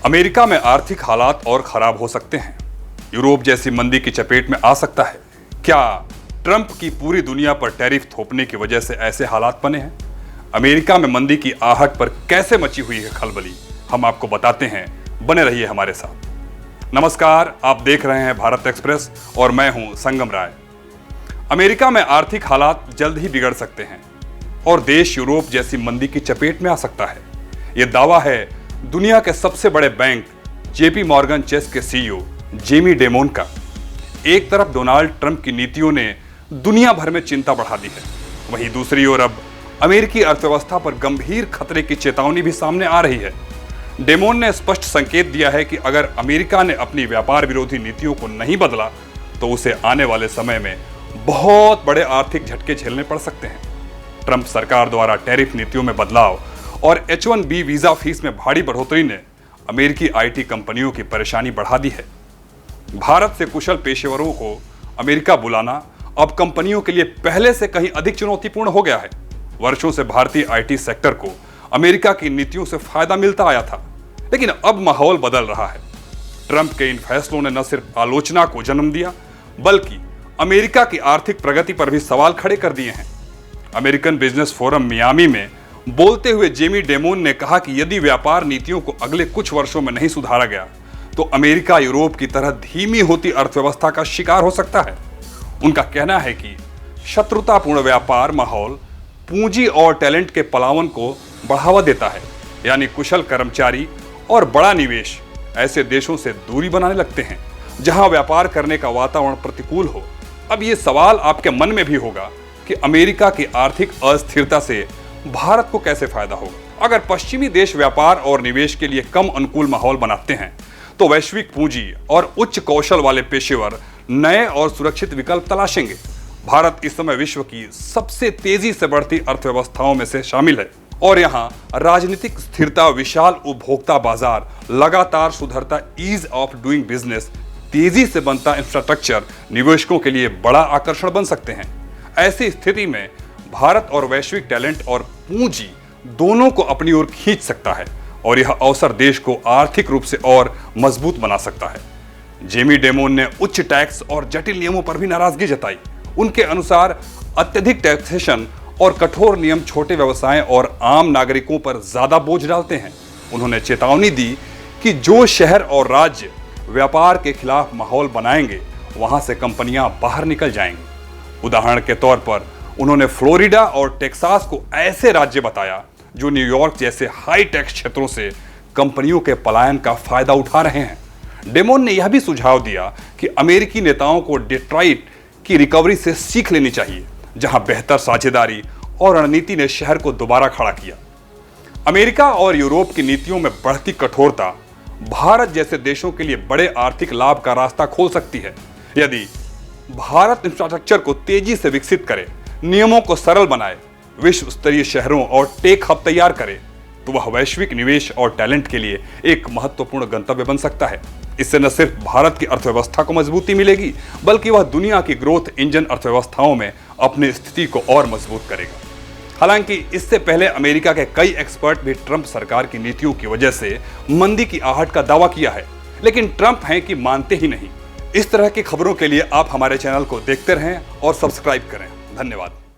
America में आर्थिक हालात और खराब हो सकते हैं। यूरोप जैसी मंदी की चपेट में आ सकता है। क्या ट्रंप की पूरी दुनिया पर टैरिफ थोपने की वजह से ऐसे हालात बने हैं? अमेरिका में मंदी की आहट पर कैसे मची हुई है खलबली, हम आपको बताते हैं। बने रहिए हमारे साथ। नमस्कार, आप देख रहे हैं भारत एक्सप्रेस और मैं हूं संगम राय। अमेरिका में आर्थिक हालात जल्द ही बिगड़ सकते हैं और देश यूरोप जैसी मंदी की चपेट में आ सकता है। यह दावा है दुनिया के सबसे बड़े बैंक जेपी मॉर्गन चेस के सीईओ जेमी डेमोन का। एक तरफ डोनाल्ड ट्रंप की नीतियों ने दुनिया भर में चिंता बढ़ा दी है, वहीं दूसरी ओर अब अमेरिकी अर्थव्यवस्था पर गंभीर खतरे की चेतावनी भी सामने आ रही है। डेमोन ने स्पष्ट संकेत दिया है कि अगर अमेरिका ने अपनी व्यापार विरोधी नीतियों को नहीं बदला तो उसे आने वाले समय में बहुत बड़े आर्थिक झटके झेलने पड़ सकते हैं। ट्रंप सरकार द्वारा टैरिफ नीतियों में बदलाव और H-1B वीजा फीस में भारी बढ़ोतरी ने अमेरिकी आईटी कंपनियों की परेशानी बढ़ा दी है। भारत से कुशल पेशेवरों को अमेरिका बुलाना अब कंपनियों के लिए पहले से कहीं अधिक चुनौतीपूर्ण हो गया है। वर्षों से भारतीय आईटी सेक्टर को अमेरिका की नीतियों से फायदा मिलता आया था, लेकिन अब माहौल बदल रहा है। ट्रंप के इन फैसलों ने न सिर्फ आलोचना को जन्म दिया, बल्कि अमेरिका की आर्थिक प्रगति पर भी सवाल खड़े कर दिए हैं। अमेरिकन बिजनेस फोरम मियामी में बोलते हुए जेमी डेमोन ने कहा कि यदि व्यापार नीतियों को अगले कुछ वर्षों में नहीं सुधारा गया तो अमेरिका यूरोप की तरह धीमी होती अर्थव्यवस्था का शिकार हो सकता है। उनका कहना है कि शत्रुतापूर्ण व्यापार माहौल पूंजी और टैलेंट के पलायन को बढ़ावा देता है, यानी कुशल कर्मचारी और बड़ा निवेश ऐसे देशों से दूरी बनाने लगते हैं जहां व्यापार करने का वातावरण प्रतिकूल हो। अब ये सवाल आपके मन में भी होगा कि अमेरिका की आर्थिक अस्थिरता से भारत को कैसे फायदा होगा। अगर पश्चिमी देश व्यापार और निवेश के लिए कम अनुकूल माहौल बनाते हैं तो वैश्विक पूंजी और उच्च कौशल वाले पेशेवर नए और सुरक्षित विकल्प तलाशेंगे। भारत इस समय विश्व की सबसे तेजी से बढ़ती अर्थव्यवस्थाओं में से शामिल है और यहाँ राजनीतिक स्थिरता, विशाल उपभोक्ता बाजार, लगातार सुधरता ईज ऑफ डूइंग बिजनेस, तेजी से बनता इंफ्रास्ट्रक्चर निवेशकों के लिए बड़ा आकर्षण बन सकते हैं। ऐसी स्थिति में भारत और वैश्विक टैलेंट और पूंजी दोनों को अपनी ओर खींच सकता है और यह अवसर देश को आर्थिक रूप से और मजबूत बना सकता है। जेमी डेमोन ने उच्च टैक्स और जटिल नियमों पर भी नाराजगी जताई। उनके अनुसार अत्यधिक टैक्सेशन और कठोर नियम छोटे व्यवसाय और आम नागरिकों पर ज्यादा बोझ डालते हैं। उन्होंने चेतावनी दी कि जो शहर और राज्य व्यापार के खिलाफ माहौल बनाएंगे वहां से कंपनियां बाहर निकल जाएंगी। उदाहरण के तौर पर उन्होंने फ्लोरिडा और टेक्सास को ऐसे राज्य बताया जो न्यूयॉर्क जैसे हाई टैक्स क्षेत्रों से कंपनियों के पलायन का फायदा उठा रहे हैं। डेमोन ने यह भी सुझाव दिया कि अमेरिकी नेताओं को डेट्रॉइट की रिकवरी से सीख लेनी चाहिए, जहां बेहतर साझेदारी और रणनीति ने शहर को दोबारा खड़ा किया। अमेरिका और यूरोप की नीतियों में बढ़ती कठोरता भारत जैसे देशों के लिए बड़े आर्थिक लाभ का रास्ता खोल सकती है। यदि भारत इंफ्रास्ट्रक्चर को तेजी से विकसित करे, नियमों को सरल बनाए, विश्व स्तरीय शहरों और टेक हब तैयार करे, तो वह वैश्विक निवेश और टैलेंट के लिए एक महत्वपूर्ण गंतव्य बन सकता है। इससे न सिर्फ भारत की अर्थव्यवस्था को मजबूती मिलेगी, बल्कि वह दुनिया की ग्रोथ इंजन अर्थव्यवस्थाओं में अपनी स्थिति को और मजबूत करेगा। हालांकि इससे पहले अमेरिका के कई एक्सपर्ट भी ट्रंप सरकार की नीतियों की वजह से मंदी की आहट का दावा किया है, लेकिन ट्रंप हैं कि मानते ही नहीं। इस तरह की खबरों के लिए आप हमारे चैनल को देखते रहें और सब्सक्राइब करें। धन्यवाद।